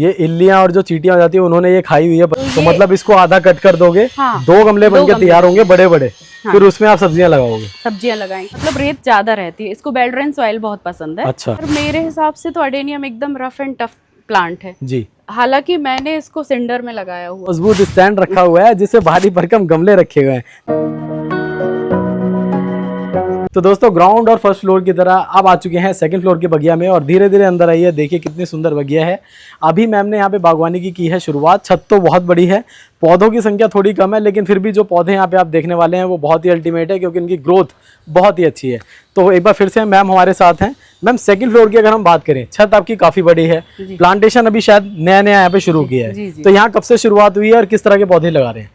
ये इल्लियां और जो चींटियां हो जाती है उन्होंने ये खाई हुई है, तो मतलब इसको आधा कट कर दोगे, हाँ, 2 गमले बन के तैयार होंगे बड़े बड़े। हाँ, फिर उसमें आप सब्जियां लगाओगे। सब्जियां लगाएंगे, मतलब रेत ज्यादा रहती है। इसको बेलड्रेन सॉइल बहुत पसंद है। अच्छा। और मेरे हिसाब से तो अडेनियम एकदम रफ एंड टफ प्लांट है जी। हालांकि मैंने इसको सिंडर में लगाया हुआ, मजबूत स्टैंड रखा हुआ है जिससे भारी भरकम गमले रखे हुए हैं। तो दोस्तों ग्राउंड और फर्स्ट फ्लोर की तरह अब आ चुके हैं सेकंड फ्लोर के बगिया में और धीरे धीरे अंदर आइए, देखिए कितनी सुंदर बगिया है। अभी मैम ने यहाँ पे बागवानी की है शुरुआत। छत तो बहुत बड़ी है, पौधों की संख्या थोड़ी कम है, लेकिन फिर भी जो पौधे यहाँ पे आप देखने वाले हैं वो बहुत ही अल्टीमेट है क्योंकि इनकी ग्रोथ बहुत ही अच्छी है। तो एक बार फिर से मैम हमारे साथ हैं। मैम सेकंड फ्लोर की अगर हम बात करें, छत आपकी काफी बड़ी है, प्लांटेशन अभी शायद नया नया यहाँ पे शुरू किया है, तो यहाँ कब से शुरुआत हुई है और किस तरह के पौधे लगा रहे हैं?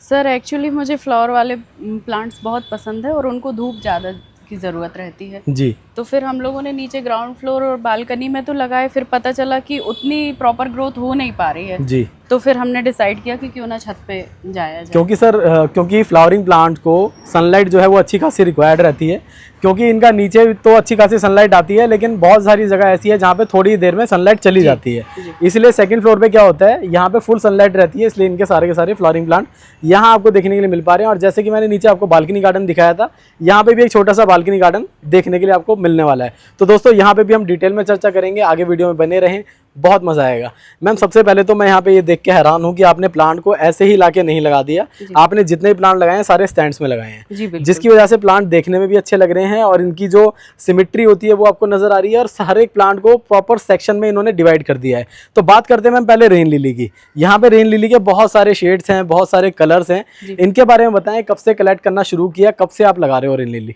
सर एक्चुअली मुझे फ्लावर वाले प्लांट्स बहुत पसंद है और उनको धूप ज़्यादा की ज़रूरत रहती है जी। तो फिर हम लोगों ने नीचे ग्राउंड फ्लोर और बालकनी में तो लगाए, फिर पता चला कि उतनी प्रॉपर ग्रोथ हो नहीं पा रही है जी। तो फिर हमने डिसाइड किया कि क्यों ना छत पे जाया जाए। क्योंकि सर क्योंकि फ्लावरिंग प्लांट को सनलाइट जो है वो अच्छी खासी रिक्वायर्ड रहती है, क्योंकि इनका नीचे तो अच्छी खासी सनलाइट आती है लेकिन बहुत सारी जगह ऐसी है जहाँ पे थोड़ी देर में सनलाइट चली जाती है। इसलिए सेकंड फ्लोर पे क्या होता है, यहाँ पे फुल सनलाइट रहती है, इसलिए इनके सारे फ्लावरिंग प्लांट यहाँ आपको देखने के लिए मिल पा रहे हैं। और जैसे कि मैंने नीचे आपको बालकनी गार्डन दिखाया था, यहाँ पे भी एक छोटा सा बालकनी गार्डन देखने के लिए आपको मिलने वाला है। तो दोस्तों यहाँ पे भी हम डिटेल में चर्चा करेंगे, आगे वीडियो में बने रहें, बहुत मजा आएगा। मैम सबसे पहले तो मैं यहाँ पे ये देख के हैरान हूँ कि आपने प्लांट को ऐसे ही लाके नहीं लगा दिया, आपने जितने भी प्लांट लगाए हैं सारे स्टैंड्स में लगाए हैं, जिसकी वजह से प्लांट देखने में भी अच्छे लग रहे हैं और इनकी जो सिमेट्री होती है वो आपको नजर आ रही है और हर एक प्लांट को प्रॉपर सेक्शन में इन्होंने डिवाइड कर दिया है। तो बात करते हैं मैम पहले रेन लिली की। यहाँ पे रेन लिली के बहुत सारे शेड्स हैं, बहुत सारे कलर्स हैं, इनके बारे में बताएं, कब से कलेक्ट करना शुरू किया, कब से आप लगा रहे हो rain lily?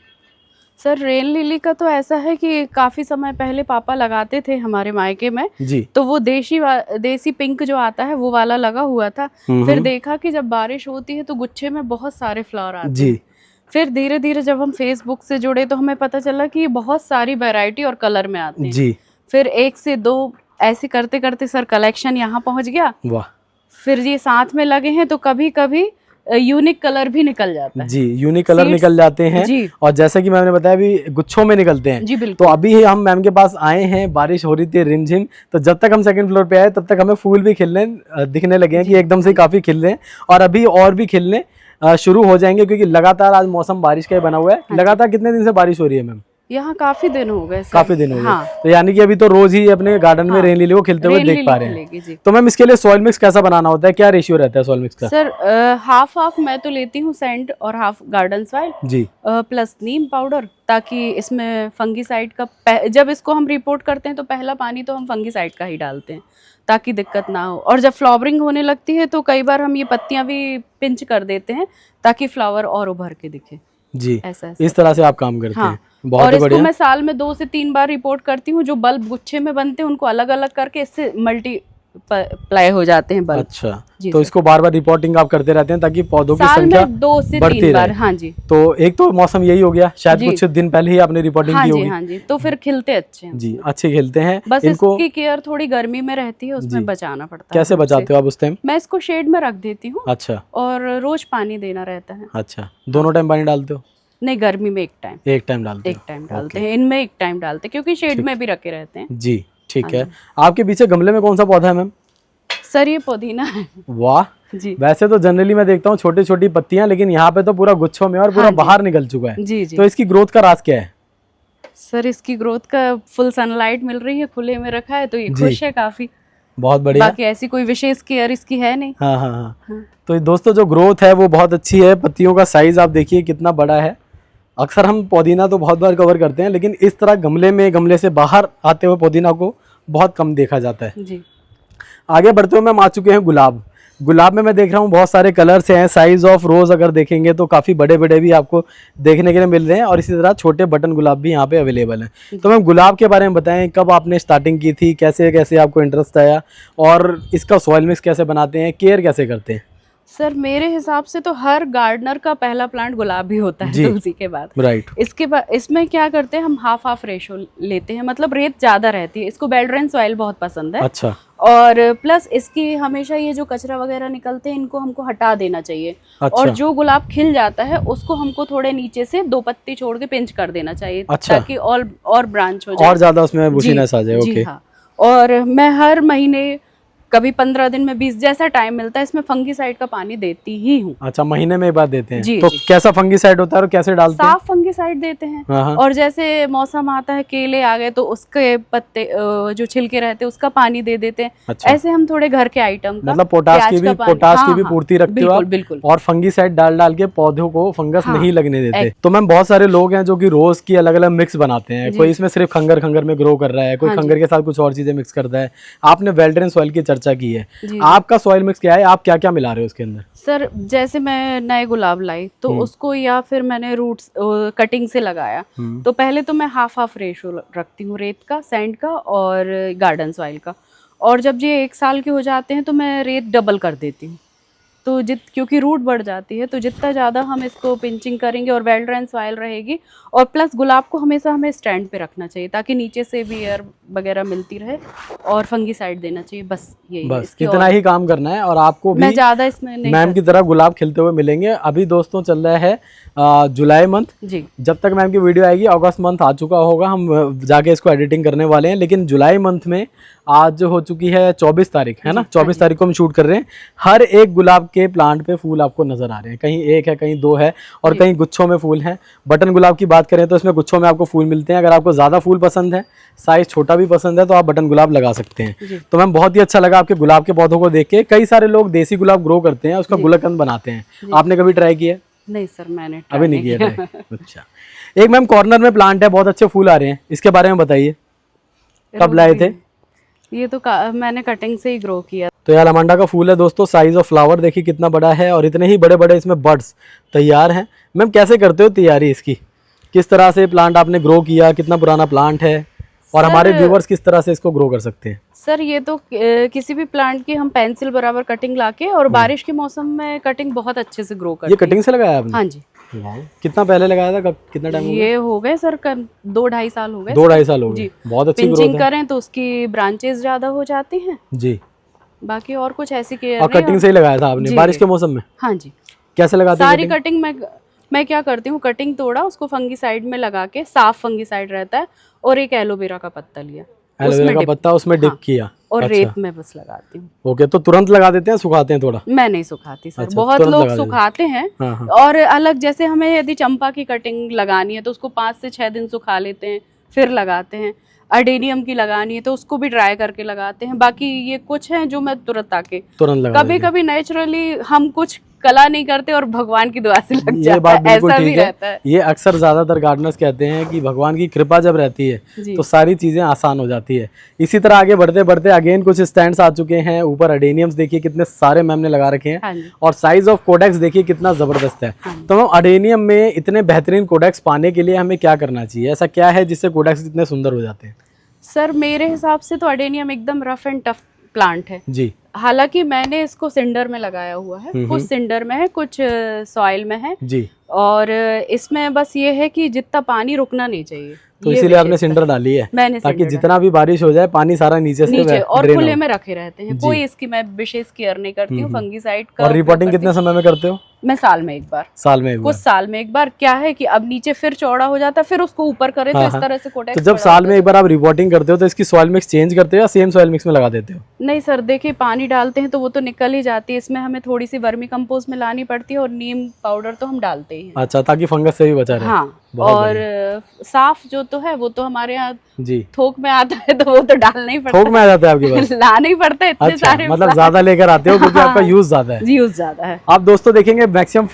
Sir rain lily का तो ऐसा है कि काफी समय पहले पापा लगाते थे हमारे मायके में जी, तो वो देसी पिंक जो आता है वो वाला लगा हुआ था। फिर देखा कि जब बारिश होती है तो गुच्छे में बहुत सारे फ्लावर आते हैं। फिर धीरे धीरे जब हम फेसबुक से जुड़े तो हमें पता चला कि बहुत सारी वैरायटी और कलर में आते हैं जी। फिर 1 से 2 ऐसे करते करते सर कलेक्शन यहाँ पहुँच गया। वाह। फिर ये साथ में लगे हैं तो कभी कभी यूनिक कलर भी निकल जाता है जी, यूनिक कलर निकल जाते हैं जी। और जैसा कि मैंने बताया अभी गुच्छों में निकलते हैं जी, बिल्कुल। तो अभी हम मैम के पास आए हैं, बारिश हो रही थी रिमझिम, तो जब तक हम सेकंड फ्लोर पे आए तब तक हमें फूल भी खिलने दिखने लगे हैं कि एकदम से काफी खिल रहे हैं और अभी और भी खिलने शुरू हो जाएंगे क्योंकि लगातार आज मौसम बारिश का बना हुआ है। लगातार कितने दिन से बारिश हो रही है मैम? यहाँ काफी दिन हो गए, काफी दिन हो गए। हाँ। तो यानी कि अभी तो रोज ही अपने गार्डन में रेन लिली को खिलते हुए देख पा रहे हैं। तो मैम इसके लिए सॉइल मिक्स कैसा बनाना होता है, क्या रेशियो रहता है सॉइल मिक्स का? सर हाफ मैं तो लेती हूँ सैंड और हाफ गार्डन सॉइल जी, प्लस नीम पाउडर, ताकि इसमें फंगीसाइड का जब इसको हम रिपोर्ट करते हैं तो पहला पानी तो हम फंगीसाइड का ही डालते हैं ताकि दिक्कत ना हो। और जब फ्लावरिंग होने लगती है तो कई बार हम ये पत्तियां भी पिंच कर देते हैं ताकि फ्लावर और उभर के दिखे जी। ऐसा इस तरह से आप काम करते हैं। बहुत और इसको मैं साल में 2 से 3 बार रिपोर्ट करती हूँ। जो बल्ब गुच्छे में बनते हैं उनको अलग अलग करके इससे मल्टी प्लाई हो जाते हैं बल्ब। अच्छा जी, तो इसको बार बार रिपोर्टिंग आप करते रहते हैं ताकि पौधों की संख्या 2 से 3 बार। हाँ जी। तो एक तो मौसम यही हो गया, शायद कुछ दिन पहले ही आपने रिपोर्टिंग की होगी। हाँ जी, तो फिर खिलते अच्छे हैं जी, अच्छे खिलते हैं। बस इसकी केयर थोड़ी गर्मी में रहती है, उसमें बचाना पड़ता है। कैसे बचाते हो आप उस टाइम? मैं इसको शेड में रख देती हूँ। अच्छा। और रोज पानी देना रहता है। अच्छा, दोनों टाइम पानी डालते हो? नहीं, गर्मी में एक टाइम डालते हैं, इनमें एक टाइम डालते हैं क्योंकि शेड में भी रखे रहते हैं जी। ठीक है। आपके पीछे गमले में कौन सा पौधा है मैम? सर ये पुदीना है। वाह जी। वैसे तो जनरली मैं देखता हूँ छोटी छोटी पत्तियां, लेकिन यहाँ पे तो पूरा गुच्छों में और पूरा बाहर निकल चुका है जी जी। तो इसकी ग्रोथ का राज क्या है? सर इसकी ग्रोथ का फुल सनलाइट मिल रही है, खुले में रखा है तो ये खुश है काफी। बहुत बढ़िया। बाकी ऐसी कोई विशेष केयर इसकी है नहीं। हाँ हाँ हाँ। तो दोस्तों जो ग्रोथ है वो बहुत अच्छी है, पत्तियों का साइज आप देखिए कितना बड़ा है। अक्सर हम पुदीना तो बहुत बार कवर करते हैं, लेकिन इस तरह गमले से बाहर आते हुए पुदीना को बहुत कम देखा जाता है जी। आगे बढ़ते हुए हम आ चुके हैं गुलाब में मैं देख रहा हूँ बहुत सारे कलर्स हैं। साइज ऑफ रोज अगर देखेंगे तो काफ़ी बड़े बड़े भी आपको देखने के लिए मिल रहे हैं और इसी तरह छोटे बटन गुलाब भी यहाँ पे अवेलेबल हैं। तो मैम गुलाब के बारे में बताएं, कब आपने स्टार्टिंग की थी, कैसे कैसे आपको इंटरेस्ट आया और इसका सॉइल मिक्स कैसे बनाते हैं, केयर कैसे करते हैं? सर मेरे हिसाब से तो हर गार्डनर का पहला प्लांट गुलाब ही होता है तुलसी के बाद। राइट। इसके बाद इसमें क्या करते हैं हम हाफ रेशो लेते हैं, मतलब रेत ज्यादा रहती है। इसको बेलड्रेन सॉइल बहुत पसंद है। अच्छा। और प्लस इसकी हमेशा ये जो कचरा वगैरह निकलते हैं इनको हमको हटा देना चाहिए। अच्छा। और जो गुलाब खिल जाता है उसको हमको थोड़े नीचे से 2 पत्ती छोड़ के पिंच कर देना चाहिए। अच्छा। ताकि और ब्रांच हो जाए और ज्यादा उसमें बुशीनेस आ जाए। ओके। हाँ। और मैं हर महीने कभी 15 दिन में 20, जैसा टाइम मिलता है इसमें फंगीसाइड का पानी देती ही हूँ। अच्छा, महीने में एक बार देते हैं। जी, तो जी। कैसा फंगीसाइड होता है और कैसे डालते हैं? साफ फंगीसाइड देते हैं। हाँ। और जैसे मौसम आता है, केले आ गए तो उसके पत्ते जो छिलके रहते हैं उसका पानी दे देते हैं। अच्छा। ऐसे हम थोड़े घर के आइटम का, मतलब पोटाश की भी पूर्ति रखते हो आप। बिल्कुल। और फंगीसाइड डाल के पौधों को फंगस हाँ, नहीं लगने देते। तो मैम बहुत सारे लोग हैं जो कि रोज की अलग अलग मिक्स बनाते हैं, कोई इसमें सिर्फ खंगर में ग्रो कर रहा है, कोई खंगर के साथ कुछ और चीजें मिक्स करता है। आपने वेल्ड्रेन सॉइल की चर्चा की है, आपका सॉइल मिक्स क्या है, आप क्या क्या मिला रहे हो उसके अंदर? सर जैसे मैं नए गुलाब लाई तो उसको, या फिर मैंने रूट्स कटिंग से लगाया, तो पहले तो मैं हाफ रेशो रखती हूँ, रेत का, सैंड का और गार्डन सॉइल का। और जब ये 1 साल के हो जाते हैं तो मैं रेत डबल कर देती हूँ। तो क्योंकि रूट बढ़ जाती है, तो जितना ज़्यादा हम इसको पिंचिंग करेंगे और वेल्ड्रेन सॉइल रहेगी, और प्लस गुलाब को हमेशा हमें स्टैंड पे रखना चाहिए ताकि नीचे से भी एयर वगैरह मिलती रहे, और फंगीसाइड देना चाहिए। बस यही, बस इतना ही काम करना है। और आपको भी मैं ज़्यादा इसमें नहीं मैम की तरह गुलाब खिलते हुए मिलेंगे। अभी दोस्तों चल रहा है जुलाई मंथ जी। जब तक मैम की वीडियो आएगी अगस्त मंथ आ चुका होगा, हम जाके इसको एडिटिंग करने वाले हैं। लेकिन जुलाई मंथ में आज हो चुकी है 24 तारीख, है ना, 24 तारीख को हम शूट कर रहे हैं। हर एक गुलाब के प्लांट पे फूल आपको नजर आ रहे हैं, कहीं एक है, कहीं 2 है, और कहीं गुच्छों में फूल हैं। बटन गुलाब की बात करें तो इसमें गुच्छों में आपको फूल मिलते हैं। अगर आपको ज़्यादा फूल पसंद है, साइज छोटा भी पसंद है, तो आप बटन गुलाब लगा सकते हैं। तो मैम बहुत ही अच्छा लगा आपके गुलाब के पौधों को देख के। कई सारे लोग देसी गुलाब ग्रो करते हैं, उसका गुलकंद बनाते हैं, आपने कभी ट्राई किया? नहीं सर, मैंने अभी नहीं किया ट्राई। अच्छा, एक मैम कॉर्नर में प्लांट है, बहुत अच्छे फूल आ रहे हैं, इसके बारे में बताइए, कब लाए थे? ये तो मैंने कटिंग से ही ग्रो किया। तो ये अलामांडा का फूल है दोस्तों, साइज ऑफ फ्लावर देखिए कितना बड़ा है, और इतने ही बड़े बड़े इसमें बड्स तैयार हैं। मैम कैसे करते हो तैयारी इसकी, किस तरह से प्लांट आपने ग्रो किया, कितना पुराना प्लांट है, और हमारे व्यूवर्स किस तरह से इसको ग्रो कर सकते हैं? सर ये तो किसी भी प्लांट की हम पेंसिल बराबर कटिंग लाके, और बारिश के मौसम में कटिंग बहुत अच्छे से ग्रो करती है। ये कटिंग से लगाया आपने? हाँ जी। कितना पहले लगाया था, कितना टाइम? ये हो गए सर 2-2.5 साल हो गए। 2-2.5 साल हो गए। बहुत अच्छी ग्रोथ है। पिंचिंग करें तो उसकी ब्रांचेस ज्यादा हो जाती हैं जी। बाकी और कुछ ऐसी केयर नहीं। और कटिंग से ही लगाया था आपने बारिश के मौसम में? हाँ जी। कैसे लगाते हैं सारी कटिंग? मैं क्या करती हूँ, कटिंग तोड़ा, उसको फंगीसाइड में लगा के, साफ फंगीसाइड रहता है, और एक एलोवेरा का पत्ता लिया, एलोवेरा का पत्ता उसमें डिप किया, और रेत में बस लगाती हूँ। ओके, तो तुरंत लगा देते हैं, सुखाते हैं थोड़ा? मैं नहीं सुखाती सर, बहुत लोग सुखाते हैं। और अलग, जैसे हमें यदि चंपा की कटिंग लगानी है तो उसको 5 से 6 दिन सुखा लेते हैं, फिर लगाते हैं। अडेनियम की लगानी है तो उसको भी ड्राई करके लगाते हैं। बाकी ये कुछ हैं जो मैं तुरंत लगा, कभी कभी नेचुरली हम कुछ कला नहीं करते और भगवान की दुआ से लग जाता है। ये बात बिल्कुल ठीक है। ये अक्सर ज्यादातर गार्डनर्स कहते हैं कि भगवान की कृपा जब रहती है तो सारी चीजें आसान हो जाती है। इसी तरह आगे बढ़ते बढ़ते अगेन कुछ स्टैंड्स आ चुके हैं। ऊपर अडेनियम्स देखिए कितने सारे मैम ने लगा रखे हैं, और साइज ऑफ कोडेक्स देखिए कितना जबरदस्त है। तो मैम अडेनियम में इतने बेहतरीन कोडेक्स पाने के लिए हमें क्या करना चाहिए? ऐसा क्या है जिससे कोडेक्स इतने सुंदर हो जाते हैं? सर मेरे हिसाब से तो अडेनियम एकदम रफ एंड टफ प्लांट है जी। हालांकि मैंने इसको सिंडर में लगाया हुआ है, कुछ सिंडर में है, कुछ सॉइल में है जी। और इसमें बस ये है कि जितना पानी रुकना नहीं चाहिए, तो इसीलिए आपने सिंडर डाली है, मैंने ताकि जितना भी बारिश हो जाए पानी सारा नीचे से और खुले में रखे रहते हैं। कोई इसकी मैं विशेष केयर नहीं करती हूँ। फंगीसाइड का और रिपोर्टिंग कितने समय में करते हो? मैं साल में एक बार। कुछ साल में एक बार क्या है कि अब नीचे फिर चौड़ा हो जाता है, फिर उसको ऊपर करे तो इस तरह से कोटेक्स। तो जब साल में एक बार आप रिपोर्टिंग करते हो तो इसकी सॉइल मिक्स चेंज करते हो या सेम सॉइल मिक्स में लगा देते हो? नहीं सर, देखिए पानी डालते हैं तो वो तो निकल ही जाती है, इसमें हमें थोड़ी सी वर्मी कंपोस्ट मिलानी पड़ती है, और नीम पाउडर तो हम डालते ही हैं। अच्छा, ताकि फंगस से भी बचा रहे। हाँ, और साफ जो तो है वो तो हमारे यहाँ जी थोक में आता है, तो वो तो डालना ही पड़ता है। थोक में आ जाता है आपके पास? लाना ही पड़ता है इतने सारे, मतलब ज्यादा लेकर आते हो क्योंकि आपका यूज ज्यादा है। यूज ज्यादा है। आप दोस्तों देखेंगे मैक्सिमम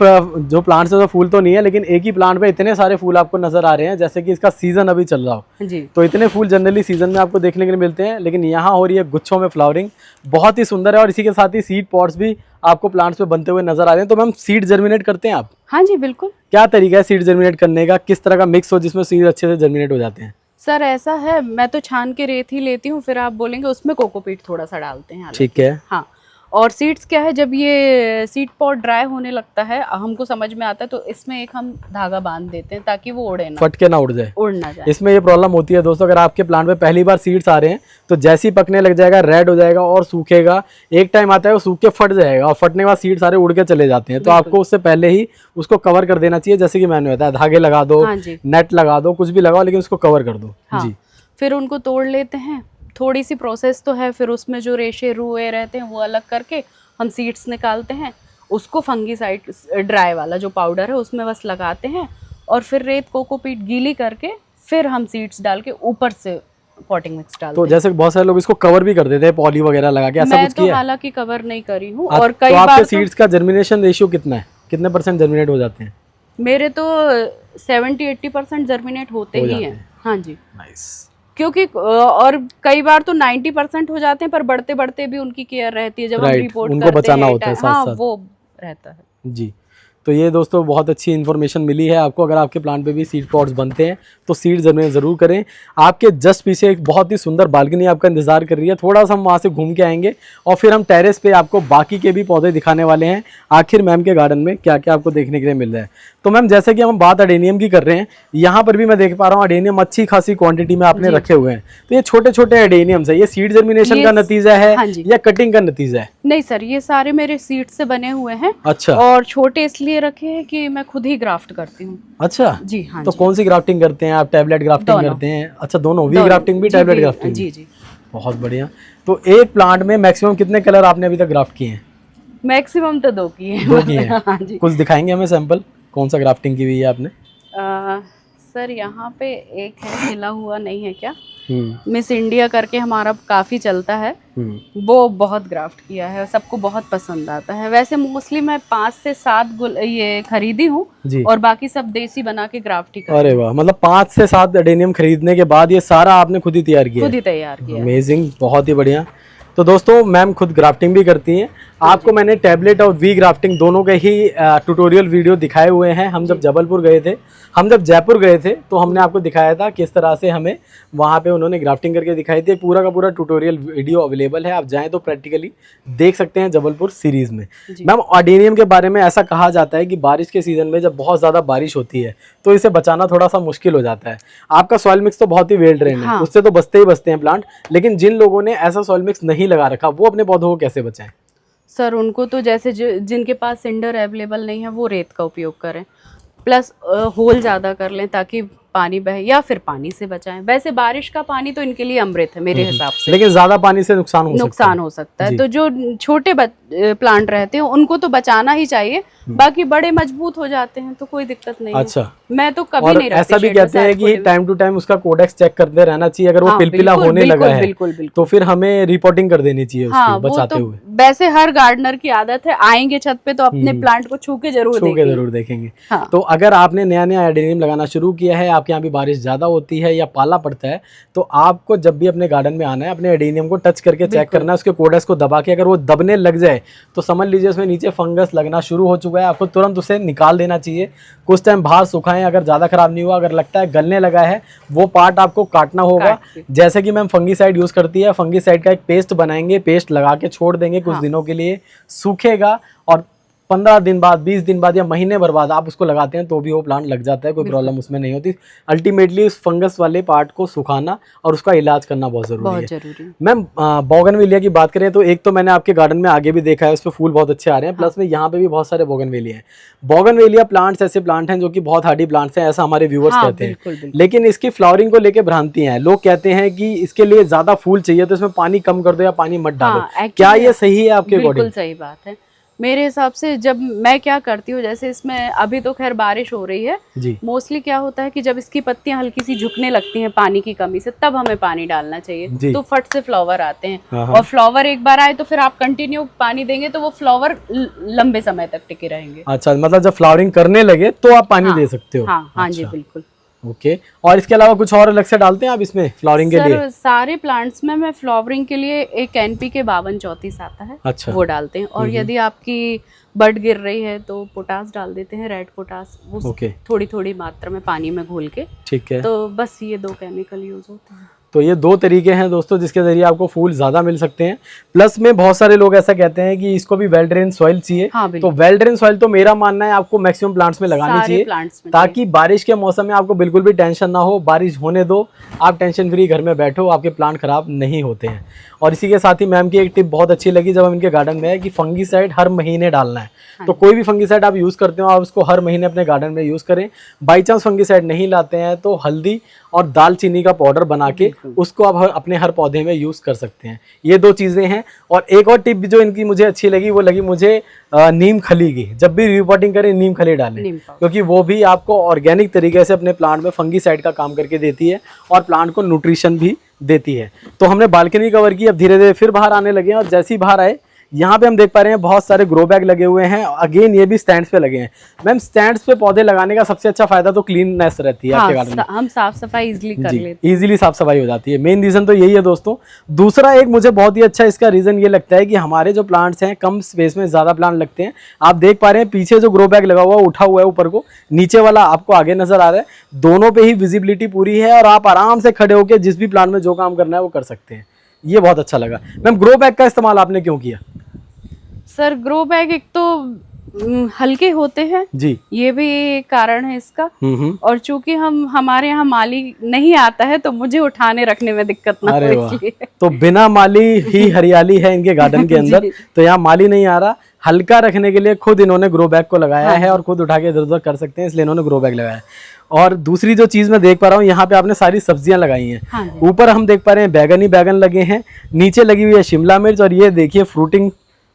जो प्लांट्स है तो फूल तो नहीं है, लेकिन एक ही प्लांट पे इतने सारे फूल आपको नजर आ रहे हैं, जैसे कि इसका सीजन अभी चल रहा हो जी। तो इतने फूल जनरली सीजन में आपको देखने के लिए मिलते हैं, लेकिन यहाँ हो रही है गुच्छों में फ्लावरिंग, बहुत ही सुंदर है। और इसी के साथ ही सीड पॉट्स भी आपको प्लांट्स पे बनते हुए नजर आ रहे हैं। तो मैम सीड जर्मिनेट करते हैं आप? हाँ जी बिल्कुल। क्या तरीका है सीड जर्मिनेट करने का? किस तरह का मिक्स हो जिसमें सीड अच्छे से जर्मिनेट हो जाते हैं? सर ऐसा है, मैं तो छान के रेत ही लेती हूँ, फिर आप बोलेंगे उसमें कोकोपीट थोड़ा सा डालते हैं। ठीक है। हाँ, और सीड्स क्या है, जब ये सीड पॉट ड्राई होने लगता है, हमको समझ में आता है, तो इसमें एक हम धागा बांध देते हैं ताकि वो उड़े ना, फट के ना उड़ जाए, उड़ ना जाए। इसमें ये प्रॉब्लम होती है दोस्तों, अगर आपके प्लांट में पहली बार सीड्स आ रहे हैं तो जैसे ही पकने लग जाएगा रेड हो जाएगा और सूखेगा। एक टाइम आता है वो सूख के फट जाएगा, और फटने के बाद सीड सारे उड़ के चले जाते हैं। तो आपको उससे पहले ही उसको कवर कर देना चाहिए, जैसे कि मैंने बताया, धागे लगा दो, नेट लगा दो, कुछ भी लगाओ, लेकिन उसको कवर कर दो जी। फिर उनको तोड़ लेते हैं, थोड़ी सी प्रोसेस तो है, फिर उसमें जो रेशे रुए रहते हैं वो अलग करके हम सीड्स निकालते हैं, उसको फंगीसाइड ड्राई वाला जो पाउडर है उसमें बस लगाते हैं, और फिर रेत कोकोपीट गीली करके फिर हम सीड्स डाल के ऊपर से पॉटिंग मिक्स डालते हैं। तो जैसे बहुत सारे लोग इसको कवर भी कर देते हैं पॉली वगैरह लगा के, ऐसा कुछ किया? मैं तो हालांकि कवर नहीं करी हूँ। और कई तो बार आपके सीड्स का जर्मिनेशन रेशियो कितना है, कितने % जर्मिनेट हो जाते हैं? मेरे तो 70-80% जर्मिनेट होते ही हैं। हाँ जी, नाइस। क्योंकि और कई बार तो 90% हो जाते हैं, पर बढ़ते बढ़ते भी उनकी केयर रहती है, जब हम रिपोर्ट उनको करते बचाना हैं, होता है हाँ साथ। वो रहता है जी। तो ये दोस्तों बहुत अच्छी इन्फॉर्मेशन मिली है आपको। अगर आपके प्लांट पे भी सीड पॉट्स बनते हैं तो सीड ज़रूर करें। आपके जस्ट पीछे एक बहुत ही सुंदर बालकनी आपका इंतजार कर रही है, थोड़ा सा हम वहाँ से घूम के आएंगे और फिर हम टेरेस पे आपको बाकी के भी पौधे दिखाने वाले हैं। आखिर मैम के गार्डन में क्या क्या आपको देखने के लिए मिल रहा है। तो मैम जैसे कि हम बात अडेनियम की कर रहे हैं, यहाँ पर भी मैं देख पा रहा हूँ अडेनियम अच्छी खासी क्वांटिटी में आपने रखे हुए हैं। तो ये छोटे छोटे अडेनियम्स है, ये सीड जर्मिनेशन का नतीजा है या कटिंग का नतीजा है? नहीं सर, ये सारे मेरे सीड से बने हुए हैं। अच्छा। और छोटे इसलिए रखे हैं कि मैं खुद ही ग्राफ्ट करती हूँ। अच्छा जी हाँ। तो कौन सी ग्राफ्टिंग करते हैं आप? टैबलेट ग्राफ्टिंग करते हैं? अच्छा, दोनों, वी ग्राफ्टिंग भी, टैबलेट ग्राफ्टिंग? जी जी, बहुत बढ़िया। तो एक प्लांट में मैक्सिमम कितने कलर आपने अभी तक ग्राफ्ट किए हैं? मैक्सिमम तो 2 किए हैं। 2 किए हैं। हाँ जी। कुछ दिखाएंगे हमें सैंपल, कौन सा ग्राफ्टिंग की हुई है आपने? सर यहाँ पे एक है, खिला हुआ नहीं है क्या, मिस इंडिया करके हमारा काफी चलता है, वो बहुत ग्राफ्ट किया है, सबको बहुत पसंद आता है। वैसे मोस्टली मैं 5 से 7 ये खरीदी हूँ और बाकी सब देसी बना के ग्राफ्ट ही करती हूँ। अरे वाह, मतलब 5 से 7 अडेनियम खरीदने के बाद ये सारा आपने खुद ही तैयार किया? खुद ही तैयार किया। अमेजिंग, बहुत ही बढ़िया। तो दोस्तों मैम खुद ग्राफ्टिंग भी करती हैं। आपको मैंने टैबलेट और वी ग्राफ्टिंग दोनों के ही ट्यूटोरियल वीडियो दिखाए हुए हैं। हम जब जबलपुर गए थे, हम जब जयपुर गए थे तो हमने आपको दिखाया था किस तरह से हमें वहाँ पे उन्होंने ग्राफ्टिंग करके दिखाई थी। पूरा का पूरा ट्यूटोरियल वीडियो अवेलेबल है, आप जाएं तो प्रैक्टिकली देख सकते हैं जबलपुर सीरीज़ में। मैम अडेनियम के बारे में ऐसा कहा जाता है कि बारिश के सीज़न में जब बहुत ज़्यादा बारिश होती है तो इसे बचाना थोड़ा सा मुश्किल हो जाता है। आपका सॉइल मिक्स तो बहुत ही वेल ड्रेन है, उससे तो बचते ही बचते हैं प्लांट, लेकिन जिन लोगों ने ऐसा सॉइल मिक्स नहीं लगा रखा वो अपने पौधों को कैसे बचाएं? सर उनको तो जैसे जिनके पास सिंडर अवेलेबल नहीं है वो रेत का उपयोग करें, प्लस होल ज़्यादा कर लें ताकि पानी बहे, या फिर पानी से बचाएं। वैसे बारिश का पानी तो इनके लिए अमृत है मेरे हिसाब से, लेकिन ज़्यादा पानी से नुकसान हो सकता है। तो जो छोटे प्लांट रहते हैं उनको तो बचाना ही चाहिए, बाकी बड़े मजबूत हो जाते हैं तो कोई दिक्कत नहीं। अच्छा, मैं तो कभी और नहीं रखती। ऐसा भी कहते हैं कि टाइम टू टाइम उसका कोडेक्स चेक करते रहना चाहिए, अगर वो पिलपिला होने लगा है तो फिर हमें रिपोर्टिंग कर देनी चाहिए उसकी बचाते हुए। वैसे हर गार्डनर की आदत है, आएंगे छत पे तो अपने प्लांट को छू के जरूर देखेंगे। तो अगर आपने नया नया एडेनियम लगाना शुरू किया है, आपके यहाँ भी बारिश ज्यादा होती है या पाला पड़ता है, तो आपको जब भी अपने गार्डन में आना है अपने एडेनियम को टच करके चेक करना है, उसके कोडेक्स को दबा के अगर वो दबने लग जाए तो समझ लीजिए उसमें नीचे फंगस लगना शुरू हो चुका है, आपको तुरंत उसे निकाल देना चाहिए। कुछ टाइम बाहर सुखाएं, अगर ज़्यादा खराब नहीं हुआ, अगर लगता है गलने लगा है वो पार्ट आपको काटना होगा। जैसे कि मैम फंगीसाइड यूज़ करती है, फंगीसाइड का एक पेस्ट बनाएंगे, पेस्ट लगा के छोड़ देंगे कुछ दिनों के लिए, सूखेगा और 15 दिन बाद, 20 दिन बाद या महीने भर बाद आप उसको लगाते हैं तो भी वो प्लांट लग जाता है, कोई प्रॉब्लम उसमें नहीं होती। अल्टीमेटली उस फंगस वाले पार्ट को सुखाना और उसका इलाज करना बहुत ज़रूरी है। मैम बोगनवेलिया की बात करें तो एक तो मैंने आपके गार्डन में आगे भी देखा है, उस पर फूल बहुत अच्छे आ रहे हैं, प्लस में यहाँ पे भी बहुत सारे बोगनवेलिया हैं। बोगनवेलिया प्लांट्स ऐसे प्लांट हैं जो कि बहुत हार्डी प्लांट्स हैं, ऐसा हमारे व्यूअर्स कहते हैं, लेकिन इसकी फ्लावरिंग को लेकर भ्रांतियां हैं। लोग कहते हैं कि इसके लिए ज़्यादा फूल चाहिए तो इसमें पानी कम कर दो या पानी मत डालो, क्या ये सही है आपके अकॉर्डिंग? बिल्कुल सही बात है मेरे हिसाब से। जब मैं क्या करती हूँ, जैसे इसमें अभी तो खैर बारिश हो रही है, मोस्टली क्या होता है कि जब इसकी पत्तियां हल्की सी झुकने लगती हैं पानी की कमी से, तब हमें पानी डालना चाहिए, तो फट से फ्लावर आते हैं। और फ्लावर एक बार आए तो फिर आप कंटिन्यू पानी देंगे तो वो फ्लावर लंबे समय तक टिके रहेंगे। अच्छा, मतलब जब फ्लावरिंग करने लगे तो आप पानी दे सकते हो? हाँ जी बिल्कुल। ओके, और इसके अलावा कुछ और अलग से डालते हैं आप इसमें फ्लावरिंग के लिए? सारे प्लांट्स में मैं फ्लावरिंग के लिए एक NPK 52-34 आता है, अच्छा, वो डालते हैं। और यदि आपकी बड गिर रही है तो पोटास डाल देते हैं, रेड पोटास, वो थोड़ी थोड़ी मात्रा में पानी में घोल के। ठीक है, तो बस ये 2 केमिकल यूज होते हैं। तो ये 2 तरीके हैं दोस्तों जिसके जरिए आपको फूल ज़्यादा मिल सकते हैं। प्लस में बहुत सारे लोग ऐसा कहते हैं कि इसको भी वेल ड्रेन सॉइल चाहिए। तो वेल ड्रेन सॉइल तो मेरा मानना है आपको मैक्सिमम प्लांट्स में लगानी चाहिए, ताकि बारिश के मौसम में आपको बिल्कुल भी टेंशन ना हो। बारिश होने दो, आप टेंशन फ्री घर में बैठो, आपके प्लांट खराब नहीं होते हैं। और इसी के साथ ही मैम की एक टिप बहुत अच्छी लगी जब हम इनके गार्डन में है कि फंगीसाइड हर महीने डालना है। तो कोई भी फंगीसाइड आप यूज़ करते हो आप उसको हर महीने अपने गार्डन में यूज़ करें। बाई चांस फंगीसाइड नहीं लाते हैं तो हल्दी और दालचीनी का पाउडर बना के उसको आप अपने हर पौधे में यूज कर सकते हैं। ये 2 चीजें हैं। और एक और टिप जो इनकी मुझे अच्छी लगी, वो लगी मुझे नीम खली की। जब भी रिपोर्टिंग करें नीम खली डालें, क्योंकि वो भी आपको ऑर्गेनिक तरीके से अपने प्लांट में फंगीसाइड का काम करके देती है और प्लांट को न्यूट्रिशन भी देती है। तो हमने बालकनी कवर की, अब धीरे धीरे फिर बाहर आने लगे हैं। और जैसे ही बाहर आए, यहाँ पे हम देख पा रहे हैं बहुत सारे ग्रो बैग लगे हुए हैं। अगेन ये भी स्टैंड्स पे लगे हैं। मैम, स्टैंड्स पे पौधे लगाने का सबसे अच्छा फायदा तो क्लीननेस रहती है। आपके गार्डन में हम साफ सफाई इजीली कर लेते हैं। इजीली साफ सफाई हो जाती है। मेन रीजन तो यही है दोस्तों। दूसरा एक मुझे बहुत ही अच्छा इसका रीजन ये लगता है कि हमारे जो प्लांट्स हैं कम स्पेस में ज्यादा प्लांट लगते हैं। आप देख पा रहे हैं पीछे जो ग्रो बैग लगा हुआ है उठा हुआ है ऊपर को, नीचे वाला आपको आगे नजर आ रहा है। दोनों पे ही विजिबिलिटी पूरी है और आप आराम से खड़े होकर जिस भी प्लांट में जो काम करना है वो कर सकते हैं। ये बहुत अच्छा लगा। मैम, ग्रो बैग का इस्तेमाल आपने क्यों किया? सर, ग्रो बैग एक तो हल्के होते हैं जी, ये भी कारण है इसका। और चूंकि हमारे यहाँ माली नहीं आता है तो मुझे उठाने रखने में दिक्कत ना हो, इसलिए। तो बिना माली ही हरियाली है इनके गार्डन के अंदर। तो यहाँ माली नहीं आ रहा। हल्का रखने के लिए खुद इन्होंने ग्रो बैग को लगाया है और खुद उठा के इधर उधर कर सकते हैं, इसलिए इन्होंने ग्रो बैग लगाया है। और दूसरी जो चीज मैं देख पा रहा हूँ, यहाँ पे आपने सारी सब्जियां लगाई हैं। ऊपर हम देख पा रहे हैं बैगन ही बैगन लगे हैं, नीचे लगी हुई है शिमला मिर्च। और ये देखिए फ्रूटिंग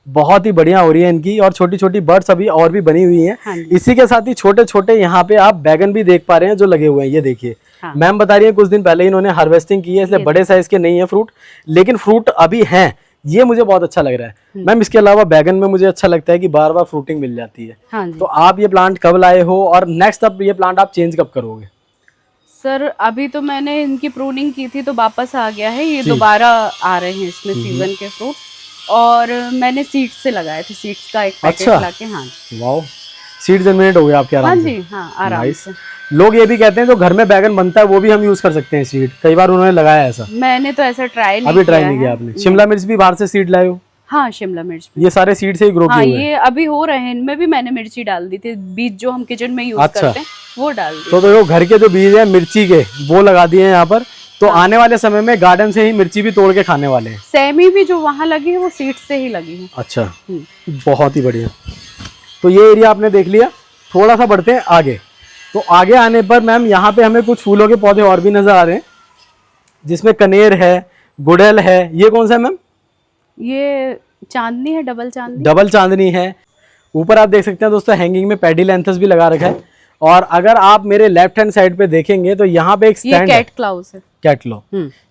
बहुत ही बढ़िया हो रही है इनकी। और छोटी छोटी बर्ड्स अभी और भी बनी हुई हैं। इसी के साथ ही छोटे छोटे यहाँ पे आप बैगन भी देख पा रहे हैं जो लगे हुए हैं। ये देखिए, मैम बता रही है कुछ दिन पहले इन्होंने हार्वेस्टिंग की है, इसलिए बड़े साइज के नहीं है फ्रूट, लेकिन फ्रूट अभी हैं। ये मुझे बहुत अच्छा लग रहा है। मैम, इसके अलावा बैगन में मुझे अच्छा लगता है कि बार बार फ्रूटिंग मिल जाती है। तो आप ये प्लांट कब लाए हो और नेक्स्ट अब ये प्लांट आप चेंज कब करोगे? सर, अभी तो मैंने इनकी प्रूनिंग की थी तो वापस आ गया है। ये दोबारा आ रहे हैं इसमें सीजन के फ्रूट। और मैंने सीड्स से लगाए थे, सीड्स का एक पैकेट लाके। हाँ, वाओ, सीड जर्मिनेट हो गया आपके आराम से? हाँ जी, हाँ, आराम से। लोग ये भी कहते हैं जो घर में बैगन बनता है वो भी हम यूज कर सकते हैं सीड। कई बार उन्होंने लगाया ऐसा। मैंने तो ऐसा ट्राई नहीं अभी ट्राई नहीं किया आपने? शिमला मिर्च भी बाहर से सीड लाए हो? हाँ, शिमला मिर्च ये सारे सीड से ही ग्रो किए हुए हैं? ये अभी हो रहे हैं। इनमें भी मैंने मिर्ची डाल दी थी, बीज जो हम किचन में यूज करते हैं वो डाल दी। तो घर के जो बीज है मिर्ची के वो लगा दिए हैं यहाँ पर। तो आने वाले समय में गार्डन से ही मिर्ची भी तोड़ के खाने वाले हैं। सेमी भी जो वहाँ लगी है वो सीड से ही लगी है। अच्छा, बहुत ही बढ़िया। तो ये एरिया आपने देख लिया। थोड़ा सा बढ़ते हैं आगे। तो आगे आने पर मैम यहाँ पे हमें कुछ फूलों के पौधे और भी नजर आ रहे हैं, जिसमें कनेर है, गुड़हल है। ये कौन सा है मैम? ये चांदनी है, डबल चांदनी। डबल चांदनी है। ऊपर आप देख सकते हैं दोस्तों हैंगिंग में पेडिलैंथस भी लगा रखा है। और अगर आप मेरे लेफ्ट हैंड साइड पे देखेंगे तो यहाँ पे एक स्टैंड कैट क्लाउस है। Cat claw.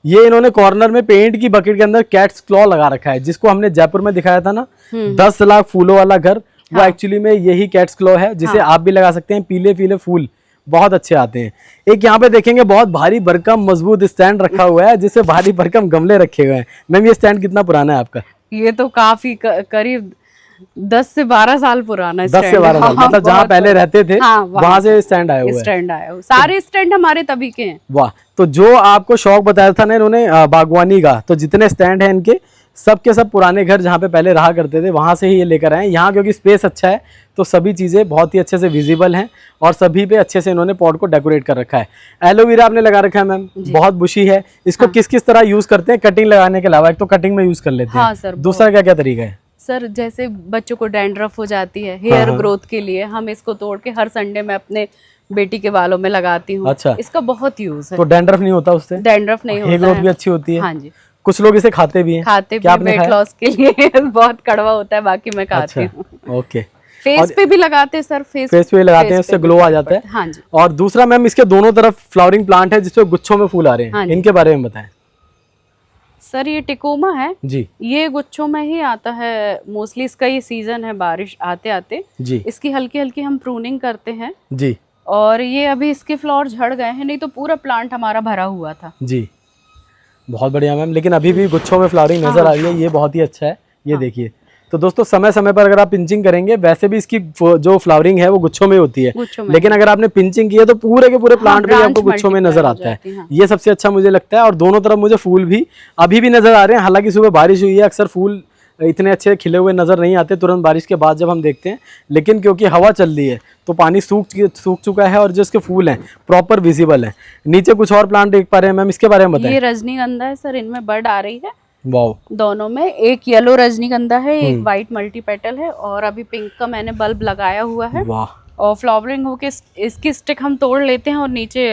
ये इन्होंने कॉर्नर में पेंट की बकेट के अंदर कैट्स क्लॉ लगा रखा है, जिसको हमने जयपुर में दिखाया था ना, 10 लाख फूलों वाला घर। वो एक्चुअली में यही कैट्स क्लॉ है, जिसे आप भी लगा सकते हैं। पीले पीले फूल बहुत अच्छे आते हैं। एक यहाँ पे देखेंगे बहुत भारी भरकम मजबूत स्टैंड रखा हुआ है, जिससे भारी भरकम गमले रखे हुए हैं। मैम, ये स्टैंड कितना पुराना है आपका? ये तो काफी करीब 10 से 12 साल पुराना। 10 से 12 साल, मतलब जहाँ पहले रहते थे वहां से स्टैंड आया हुआ है। स्टैंड आया हुआ, सारे स्टैंड हमारे तभी के हैं। वाह। तो जो आपको शौक बताया था ना इन्होंने बागवानी का, तो जितने स्टैंड है इनके सब के सब पुराने घर जहाँ पे पहले रहा करते थे वहां से ही ये लेकर आए। यहाँ क्योंकि स्पेस अच्छा है तो सभी चीजें बहुत ही अच्छे से विजिबल हैं और सभी पे अच्छे से इन्होंने पॉट को डेकोरेट कर रखा है। एलोवेरा आपने लगा रखा है मैम, बहुत बुशी है। इसको किस किस तरह यूज करते हैं कटिंग लगाने के अलावा? एक तो कटिंग में यूज कर लेते हैं। हाँ सर। दूसरा क्या क्या तरीका है? सर, जैसे बच्चों को डैंड्रफ हो जाती है, हेयर ग्रोथ के लिए हम इसको तोड़ के हर संडे में अपने बेटी के बालों में लगाती हूँ। अच्छा, इसका बहुत यूज है। तो डैंड्रफ नहीं होता उससे? डैंड्रफ नहीं होता, हेयर ग्रोथ भी अच्छी होती है। हाँ जी। कुछ लोग इसे खाते भी हैं। खाते भी, वेट लॉस के लिए। बहुत कड़वा होता है, बाकी मैं खाती हूँ। ओके। फेस पे भी लगाते हैं सर, फेस पे भी लगाते हैं, उससे ग्लो आ जाता है। हाँ जी। और दूसरा मैम, इसके दोनों तरफ फ्लावरिंग प्लांट है जिसपे गुच्छों में फूल आ रहे हैं, इनके बारे में बताएं। सर, ये टिकोमा है जी, ये गुच्छों में ही आता है मोस्टली। इसका ये सीजन है बारिश आते आते जी। इसकी हल्की हल्की हम प्रूनिंग करते हैं जी। और ये अभी इसके फ्लावर झड़ गए हैं, नहीं तो पूरा प्लांट हमारा भरा हुआ था। जी, बहुत बढ़िया मैम। लेकिन अभी भी गुच्छों में फ्लावरिंग नजर आ रही है, ये बहुत ही अच्छा है। ये देखिए, तो दोस्तों समय समय पर अगर आप पिंचिंग करेंगे, वैसे भी इसकी जो फ्लावरिंग है वो गुच्छों में होती है, लेकिन अगर आपने पिंचिंग की है तो पूरे के पूरे प्लांट भी आपको गुच्छों में नजर आता है। ये सबसे अच्छा मुझे लगता है। और दोनों तरफ मुझे फूल भी अभी भी नजर आ रहे हैं। हालांकि सुबह बारिश हुई है, अक्सर फूल इतने अच्छे खिले हुए नजर नहीं आते तुरंत बारिश के बाद जब हम देखते हैं, लेकिन क्योंकि हवा चल रही है तो पानी सूख चुका है और जो इसके फूल हैं प्रॉपर विजिबल हैं। नीचे कुछ और प्लांट देख पा रहे हैं मैम, इसके बारे में बताएं। ये रजनीगंधा है सर, इनमें बर्ड आ रही है। वाओ। दोनों में, एक येलो रजनीगंधा है, एक वाइट मल्टी पेटल है और अभी पिंक का मैंने बल्ब लगाया हुआ है। वाह। और फ्लावरिंग होके इसकी स्टिक हम तोड़ लेते हैं और नीचे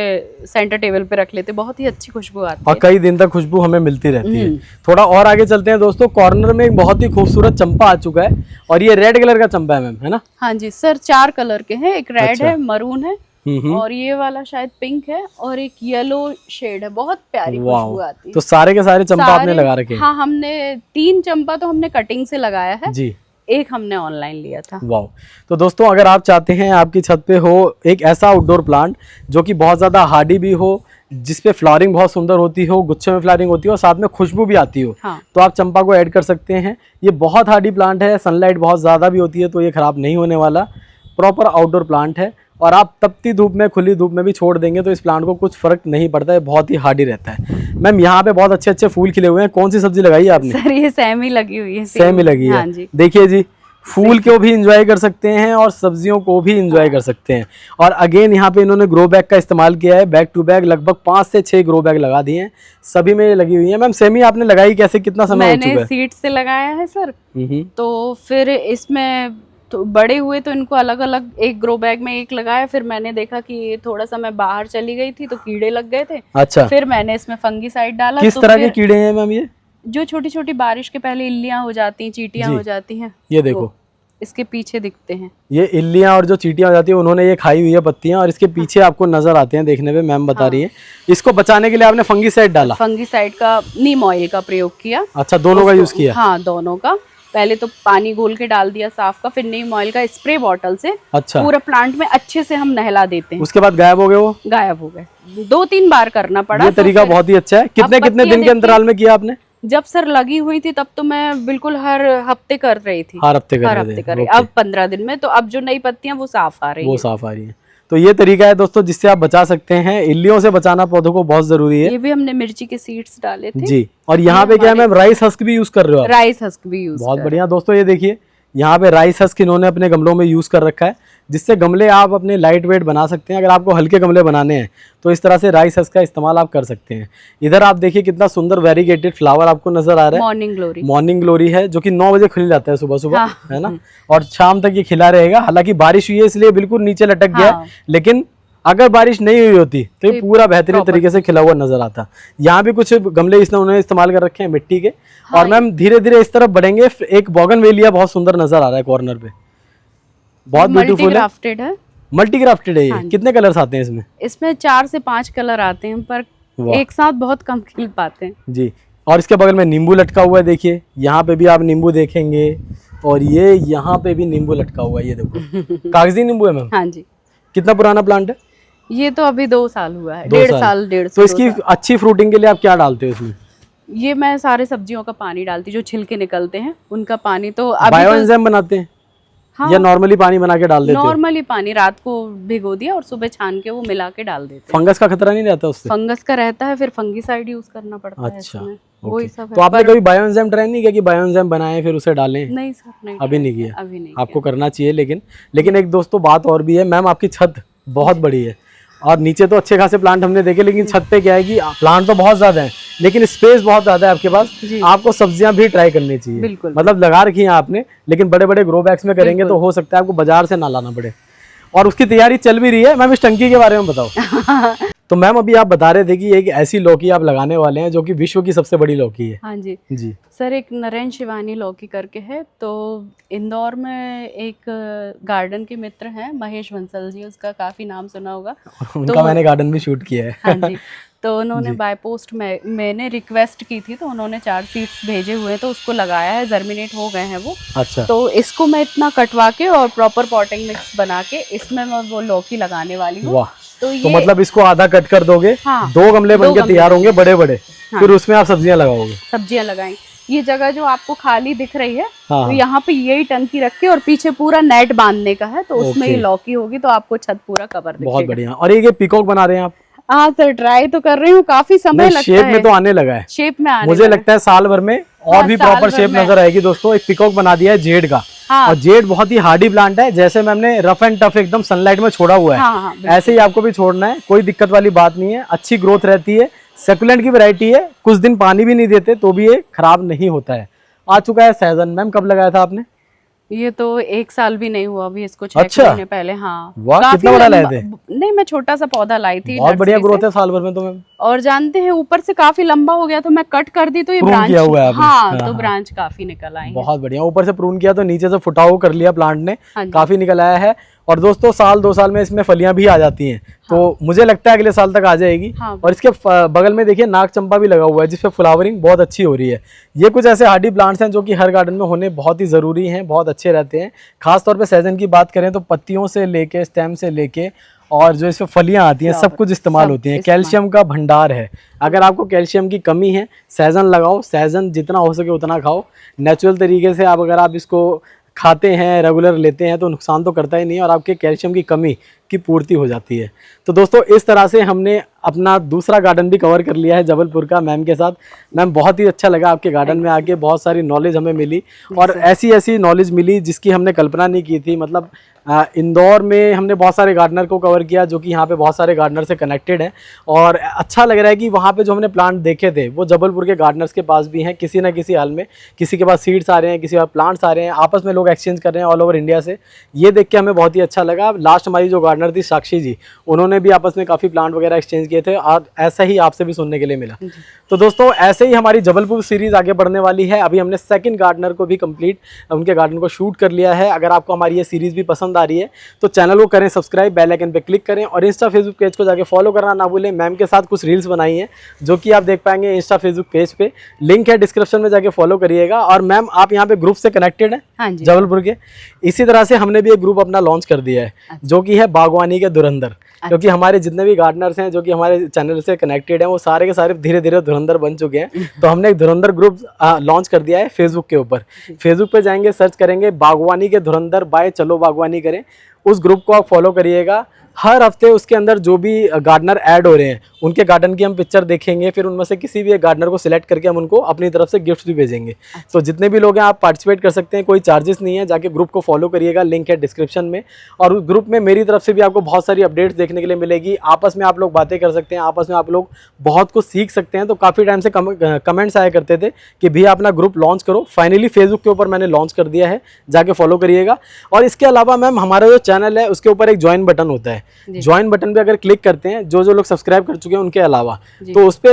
सेंटर टेबल पे रख लेते हैं, बहुत ही अच्छी खुशबू आती है और कई दिन तक खुशबू हमें मिलती रहती है। थोड़ा और आगे चलते हैं दोस्तों, कॉर्नर में एक बहुत ही खूबसूरत चंपा आ चुका है और ये रेड कलर का चंपा है मैम, है ना? हाँ जी सर, 4 कलर के हैं, एक रेड अच्छा। है, मरून है और ये वाला शायद पिंक है और एक येलो शेड है, बहुत प्यारी खुशबू आती है। तो सारे के सारे चंपा आपने लगा रखे हैं? हाँ, हमने 3 चंपा तो हमने कटिंग से लगाया है जी, एक हमने ऑनलाइन लिया था। वाह। तो दोस्तों अगर आप चाहते हैं आपकी छत पे हो एक ऐसा आउटडोर प्लांट जो कि बहुत ज़्यादा हार्डी भी हो, जिस पे फ्लावरिंग बहुत सुंदर होती हो, गुच्छे में फ्लावरिंग होती हो और साथ में खुशबू भी आती हो, हाँ। तो आप चंपा को ऐड कर सकते हैं। ये बहुत हार्डी प्लांट है, सनलाइट बहुत ज़्यादा भी होती है तो ये ख़राब नहीं होने वाला, प्रॉपर आउटडोर प्लांट है और आप तपती धूप में, खुली धूप में भी छोड़ देंगे तो इस प्लांट को कुछ फर्क नहीं पड़ता है, बहुत ही हार्डी रहता है। मैम यहाँ पे बहुत अच्छे अच्छे फूल खिले हुए हैं, कौन सी सब्जी लगाई है आपने? सर ये सेमी लगी हुई है। सेमी लगी है। हाँ जी। देखिए जी, फूल को भी इंजॉय कर सकते हैं और सब्जियों को भी इंजॉय कर सकते हैं। और अगेन यहाँ पे इन्होंने ग्रो बैग का इस्तेमाल किया है, बैग टू बैग लगभग 5 से 6 ग्रो बैग लगा दिए हैं, सभी में ये लगी हुई है। मैम सेमी आपने लगाई कैसे, कितना समय हो चुका है? मैंने सीड से लगाया है सर, तो फिर इसमें तो बड़े हुए तो इनको अलग अलग एक ग्रो बैग में एक लगाया, फिर मैंने देखा कि थोड़ा सा मैं बाहर चली गई थी तो कीड़े लग गए थे। अच्छा। फिर मैंने इसमें फंगीसाइड डाला। किस तरह के कीड़े हैं मैम ये? जो छोटी छोटी बारिश के पहले इल्लियां हो जाती हैं, चींटियां हो जाती हैं, ये देखो इसके पीछे दिखते हैं ये इल्लियां और जो चींटियां हो जाती है, उन्होंने ये खाई हुई है पत्तियां और इसके पीछे आपको नजर आते हैं देखने पे, मैम बता रही है। इसको बचाने के लिए आपने फंगीसाइड डाला? फंगीसाइड का, नीम ऑयल का प्रयोग किया। अच्छा, दोनों का यूज किया? हाँ, दोनों का। पहले तो पानी घोल के डाल दिया साफ का, फिर नीम ऑयल का स्प्रे बॉटल से अच्छा पूरा प्लांट में अच्छे से हम नहला देते हैं। उसके बाद गायब हो गए? वो गायब हो गए, 2-3 बार करना पड़ा। ये तरीका बहुत ही अच्छा है। कितने कितने दिन के अंतराल में किया आपने? जब सर लगी हुई थी तब तो मैं बिल्कुल हर हफ्ते कर रही थी। हर हफ्ते कर रही। अब 15 दिन में, तो अब जो नई पत्तियां वो साफ आ रही है। तो ये तरीका है दोस्तों जिससे आप बचा सकते हैं। इल्लियों से बचाना पौधों को बहुत जरूरी है। ये भी हमने मिर्ची के सीड्स डाले थे जी। और यहाँ पे क्या है मैम, राइस हस्क भी यूज कर रहे हो आप? राइस हस्क भी यूज, बहुत बढ़िया। दोस्तों ये देखिए यहाँ पे राइस हस्क इन्होंने अपने गमलों में यूज कर रखा है, जिससे गमले आप अपने लाइट वेट बना सकते हैं। अगर आपको हल्के गमले बनाने हैं तो इस तरह से राइस हस्क का इस्तेमाल आप कर सकते हैं। इधर आप देखिए कितना सुंदर वेरीगेटेड फ्लावर आपको नजर आ रहा है। मॉर्निंग ग्लोरी है जो कि 9 बजे खुल जाता है सुबह सुबह, हाँ। है ना, और शाम तक ये खिला रहेगा। हालांकि बारिश हुई है इसलिए बिल्कुल नीचे लटक गया है, लेकिन अगर बारिश नहीं हुई होती तो ये पूरा बेहतरीन तरीके से खिला हुआ नजर आता। यहाँ भी कुछ गमले इसने उन्होंने इस्तेमाल कर रखे हैं मिट्टी के। हाँ, और मैम धीरे धीरे इस तरफ बढ़ेंगे, एक बोगनवेलिया बहुत सुंदर नजर आ रहा है कॉर्नर पे, बहुत ब्यूटीफुल है। मल्टी ग्राफ्टेड है ये। हाँ, कितने कलर्स आते हैं इसमें? इसमें 4 से 5 कलर आते हैं, पर एक साथ बहुत कम खिल पाते हैं जी। और इसके बगल में नींबू लटका हुआ है, देखिए यहाँ पे भी आप नींबू देखेंगे और ये यहाँ पे भी नींबू लटका हुआ है, ये देखो कागजी नींबू है मैम। हाँ जी। कितना पुराना प्लांट है ये? तो अभी 2 साल हुआ है, 1.5 साल। तो इसकी अच्छी फ्रूटिंग के लिए आप क्या डालते हो इसमें? ये मैं सारे सब्जियों का पानी डालती, जो छिलके निकलते हैं उनका पानी। तो बायो एंजाइम बनाते हैं? हाँ, या नॉर्मली पानी बना के डाल देते? नॉर्मली पानी रात को भिगो दिया और सुबह छान के वो मिला के डाल देते। फंगस का खतरा नहीं रहता उससे? फंगस का रहता है, फिर फंगीसाइड यूज करना पड़ता है। अच्छा, वही सब है। तो आपने कभी बायो एंजाइम ट्राई नहीं किया कि बायो एंजाइम बनाए फिर उसे डालें? नहीं सर, नहीं, अभी नहीं किया। अभी नहीं। आपको करना चाहिए। लेकिन एक दोस्तों बात और भी है मैम, आपकी छत बहुत बड़ी है और नीचे तो अच्छे खासे प्लांट हमने देखे, लेकिन छत पे क्या है कि प्लांट तो बहुत ज्यादा है लेकिन स्पेस बहुत ज्यादा है आपके पास। आपको सब्जियां भी ट्राई करनी चाहिए। बिल्कुल। मतलब लगा रखी है आपने, लेकिन बड़े बड़े ग्रो बैग्स में करेंगे तो हो सकता है आपको बाजार से ना लाना पड़े। और उसकी तैयारी चल भी रही है। मैम इस टंकी के बारे में बताओ। तो मैम अभी आप बता रहे थे कि एक ऐसी लौकी आप लगाने वाले हैं जो कि विश्व की सबसे बड़ी लौकी है। हाँ जी जी सर, एक नरेन शिवानी लौकी करके है। तो इंदौर में एक गार्डन के मित्र हैं महेश बंसल जी, उसका काफी नाम सुना होगा। उनका तो मैंने गार्डन भी शूट किया है। हाँ जी। तो उन्होंने बाय पोस्ट में मैंने रिक्वेस्ट की थी, तो उन्होंने 4 सीड्स भेजे हुए, तो उसको लगाया है, जर्मिनेट हो गए हैं वो। अच्छा। तो इसको मैं इतना कटवा के और प्रॉपर पॉटिंग मिक्स बना के इसमें मैं वो लौकी लगाने वाली हूँ। तो मतलब इसको आधा कट कर दोगे? हाँ, 2 गमले बनके तैयार होंगे बड़े बड़े। हाँ, फिर उसमें आप सब्जियां लगाओगे? सब्जियां लगाएंगे। ये जगह जो आपको खाली दिख रही है, हाँ, तो यहाँ पे यही टंकी रख के और पीछे पूरा नेट बांधने का है, तो उसमें ये लौकी होगी, तो आपको छत पूरा कवर दिखेगा। बहुत बढ़िया। और ये पीकॉक बना रहे हैं आप? हाँ सर, ट्राई तो कर रही हूँ, काफी समय लगता है। शेप में तो आने लगा है। शेप में आने मुझे लगता है साल भर में और भी प्रॉपर शेप नजर आएगी। दोस्तों एक पीकॉक बना दिया है जेड का। हाँ। और जेड बहुत ही हार्डी प्लांट है, जैसे मैम ने रफ एंड टफ एकदम सनलाइट में छोड़ा हुआ है। हाँ, ऐसे ही आपको भी छोड़ना है, कोई दिक्कत वाली बात नहीं है। अच्छी ग्रोथ रहती है, सेकुलेंट की वैरायटी है, कुछ दिन पानी भी नहीं देते तो भी ये खराब नहीं होता है। आ चुका है सहजन। मैम कब लगाया था आपने? ये तो 1 साल भी नहीं हुआ अभी इसको, 6 अच्छा? महीने पहले। हाँ, वाह, कितना बड़ा लाए थे? नहीं, मैं छोटा सा पौधा लाई थी, बहुत बढ़िया नर्सरी ग्रोथ से। है साल भर में तो मैम। और जानते हैं ऊपर से काफी लंबा हो गया तो मैं कट कर दी तो ये प्रून ब्रांच किया हुआ है आपने? हाँ, हाँ, तो हाँ। ब्रांच काफी निकल आए हैं। बहुत बढ़िया, ऊपर से प्रून किया तो नीचे से फुटाव कर लिया प्लांट ने, हाँ जी। काफी निकल आया है। और दोस्तों साल 2 साल में इसमें फलियां भी आ जाती हैं, तो मुझे लगता है अगले साल तक आ जाएगी। हाँ। और इसके बगल में देखिए नाग चंपा भी लगा हुआ है जिसपे फ्लावरिंग बहुत अच्छी हो रही है। ये कुछ ऐसे हार्डी प्लांट्स हैं जो कि हर गार्डन में होने बहुत ही ज़रूरी हैं, बहुत अच्छे रहते हैं। खास तौर पे सहजन की बात करें तो पत्तियों से लेके, स्टेम से लेके, और जो इसमें फलियां आती हैं सब कुछ इस्तेमाल होती हैं। कैल्शियम का भंडार है। अगर आपको कैल्शियम की कमी है, सहजन लगाओ, सहजन जितना हो सके उतना खाओ। नेचुरल तरीके से अगर आप इसको खाते हैं, रेगुलर लेते हैं तो नुकसान तो करता ही नहीं, और आपके कैल्शियम की कमी की पूर्ति हो जाती है। तो दोस्तों इस तरह से हमने अपना दूसरा गार्डन भी कवर कर लिया है जबलपुर का मैम के साथ। मैम बहुत ही अच्छा लगा आपके गार्डन में आके, बहुत सारी नॉलेज हमें मिली, और ऐसी ऐसी नॉलेज मिली जिसकी हमने कल्पना नहीं की थी। मतलब इंदौर में हमने बहुत सारे गार्डनर को कवर किया जो कि यहाँ पे बहुत सारे गार्डनर से कनेक्टेड हैं, और अच्छा लग रहा है कि वहाँ पे जो हमने प्लांट देखे थे वो जबलपुर के गार्डनर्स के पास भी हैं, किसी ना किसी हाल में। किसी के पास सीड्स आ रहे हैं, किसी के पास प्लांट्स आ रहे हैं, आपस में लोग एक्सचेंज कर रहे हैं ऑल ओवर इंडिया से। ये देख के हमें बहुत ही अच्छा लगा। लास्ट हमारी जो गार्डनर थी साक्षी जी, उन्होंने भी आपस में काफ़ी प्लांट वगैरह एक्सचेंज किए थे, और ऐसा ही आपसे भी सुनने के लिए मिला। तो दोस्तों ऐसे ही हमारी जबलपुर सीरीज़ आगे बढ़ने वाली है। अभी हमने सेकंड गार्डनर को भी कंप्लीट उनके गार्डन को शूट कर लिया है। अगर आपको हमारी ये सीरीज़ भी पसंद आ रही है तो चैनल को करें सब्सक्राइब, बेल आइकन पे क्लिक करें, और इंस्टा फेसबुक पेज को जाके फॉलो करना ना भूलें। मैम के साथ कुछ रील्स बनाई हैं जो कि आप देख पाएंगे इंस्टा फेसबुक पेज पे, लिंक है डिस्क्रिप्शन में, जाके फॉलो करिएगा। और मैम आप यहाँ पे ग्रुप से कनेक्टेड हैं? हाँ जी। जबलपुर के। इसी तरह से हमने भी एक ग्रुप अपना लॉन्च कर दिया है जो कि है बागवानी के धुरंधर। क्योंकि हमारे जितने भी गार्डनर्स हैं जो कि हमारे चैनल से कनेक्टेड हैं वो सारे के सारे धीरे धीरे धुरंधर बन चुके हैं। तो हमने एक धुरंधर ग्रुप लॉन्च कर दिया है फेसबुक के ऊपर। फेसबुक पे जाएंगे, सर्च करेंगे बागवानी के धुरंधर बाय चलो बागवानी करें, उस ग्रुप को आप फॉलो करिएगा। हर हफ्ते उसके अंदर जो भी गार्डनर ऐड हो रहे हैं उनके गार्डन की हम पिक्चर देखेंगे, फिर उनमें से किसी भी एक गार्डनर को सिलेक्ट करके हम उनको अपनी तरफ से गिफ्ट्स भी भेजेंगे। तो जितने भी लोग हैं आप पार्टिसिपेट कर सकते हैं, कोई चार्जेस नहीं है। जाके ग्रुप को फॉलो करिएगा, लिंक है डिस्क्रिप्शन में। और उस ग्रुप में मेरी तरफ से भी आपको बहुत सारी अपडेट्स देखने के लिए मिलेगी। आपस में आप लोग बातें कर सकते हैं, आपस में आप लोग बहुत कुछ सीख सकते हैं। तो काफ़ी टाइम से कमेंट्स आया करते थे कि भैया अपना ग्रुप लॉन्च करो। फाइनली फेसबुक के ऊपर मैंने लॉन्च कर दिया है, जाके फॉलो करिएगा। और इसके अलावा मैम हमारा जो चैनल है उसके ऊपर एक ज्वाइन बटन होता है। ज्वाइन बटन पे अगर क्लिक करते हैं, जो लोग सब्सक्राइब कर चुके हैं उनके अलावा, तो उस पे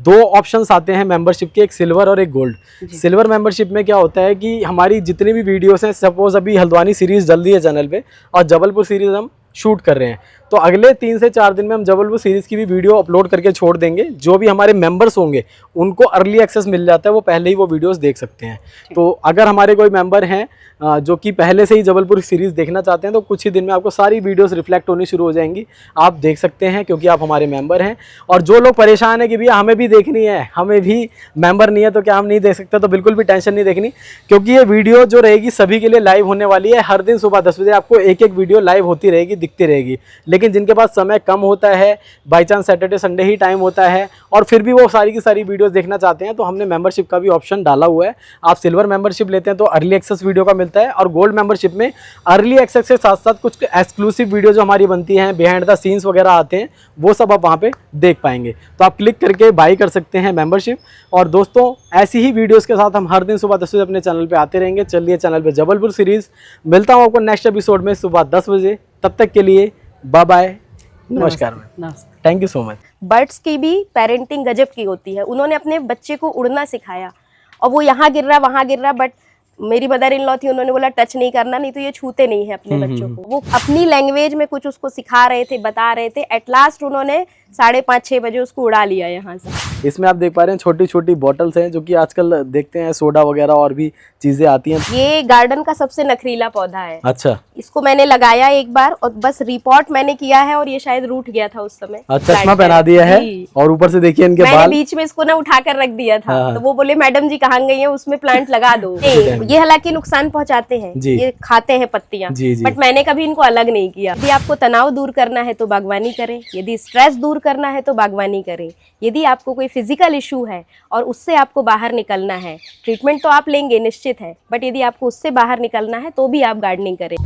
2 ऑप्शंस आते हैं मेंबरशिप के, एक सिल्वर और एक गोल्ड। सिल्वर मेंबरशिप में क्या होता है कि हमारी जितनी भी वीडियोस हैं, सपोज अभी हल्द्वानी सीरीज जल्दी है चैनल पे और जबलपुर सीरीज हम शूट कर रहे हैं, तो अगले 3 से 4 दिन में हम जबलपुर सीरीज़ की भी वीडियो अपलोड करके छोड़ देंगे। जो भी हमारे मेंबर्स होंगे उनको अर्ली एक्सेस मिल जाता है, वो पहले ही वो वीडियोस देख सकते हैं। तो अगर हमारे कोई मेंबर हैं जो कि पहले से ही जबलपुर सीरीज़ देखना चाहते हैं तो कुछ ही दिन में आपको सारी वीडियोस रिफ्लेक्ट होनी शुरू हो जाएंगी, आप देख सकते हैं क्योंकि आप हमारे मेंबर हैं। और जो लोग परेशान हैं कि भैया हमें भी देखनी है, हमें भी मेंबर नहीं है तो क्या हम नहीं देख सकते, तो बिल्कुल भी टेंशन नहीं देखनी, क्योंकि ये वीडियो जो रहेगी सभी के लिए लाइव होने वाली है। हर दिन सुबह 10 बजे आपको एक एक वीडियो लाइव होती रहेगी, दिखती रहेगी। लेकिन जिनके पास समय कम होता है, by chance Saturday Sunday he time होता है और फिर भी वो सारी की सारी वीडियोस देखना चाहते हैं, तो हमने मेंबरशिप का भी ऑप्शन डाला हुआ है। आप सिल्वर मेंबरशिप लेते हैं तो अर्ली एक्सेस वीडियो का मिलता है, और गोल्ड मेंबरशिप में अर्ली एक्सेस के साथ साथ कुछ एक्सक्लूसिव वीडियो जो हमारी बनती हैं, बिहाइंड द सीन्स वगैरह आते हैं, वो सब आप वहाँ पे देख पाएंगे। तो आप क्लिक करके बाई कर सकते हैं मेंबरशिप। और दोस्तों ऐसी ही वीडियोस के साथ हम हर दिन सुबह 10 बजे अपने चैनल पे आते रहेंगे। चलिए चैनल पे जबलपुर सीरीज, मिलता हूँ आपको नेक्स्ट एपिसोड में सुबह 10 बजे। तब तक के लिए बाय बाय, नमस्कार ma'am, thank you so much. Birds की भी पेरेंटिंग गजब की होती है। उन्होंने अपने बच्चे को उड़ना सिखाया और वो यहाँ गिर रहा वहाँ गिर रहा, बट मेरी मदर इन लॉ थी, उन्होंने बोला टच नहीं करना, नहीं तो ये छूते नहीं है अपने बच्चों को। वो अपनी लैंग्वेज में कुछ उसको सिखा रहे थे, बता रहे थे। एट लास्ट उन्होंने 5:30-6 बजे उसको उड़ा लिया यहाँ से। इसमें आप देख पा रहे हैं छोटी छोटी बॉटल्स हैं जो कि आजकल देखते हैं सोडा वगैरह और भी चीजें आती हैं। ये गार्डन का सबसे नखरीला पौधा है। अच्छा, इसको मैंने लगाया एक बार और बस रिपोर्ट मैंने किया है, और ये शायद रूठ गया था उस समय। अच्छा, चश्मा पहना दिया है और ऊपर से देखिए इनके मैंने बाल। बीच में इसको ना उठा कर रख दिया था। हाँ। तो वो बोले मैडम जी कहाँ गई हैं, उसमें प्लांट लगा दो। ये हालांकि नुकसान पहुंचाते हैं, ये खाते हैं पत्तियां, बट मैंने कभी इनको अलग नहीं किया। यदि आपको तनाव दूर करना है तो बागवानी करें, यदि स्ट्रेस दूर करना है तो बागवानी करें, यदि आपको कोई फिजिकल इशू है और उससे आपको बाहर निकलना है, ट्रीटमेंट तो आप लेंगे निश्चित है, बट यदि आपको उससे बाहर निकलना है तो भी आप गार्डनिंग करें।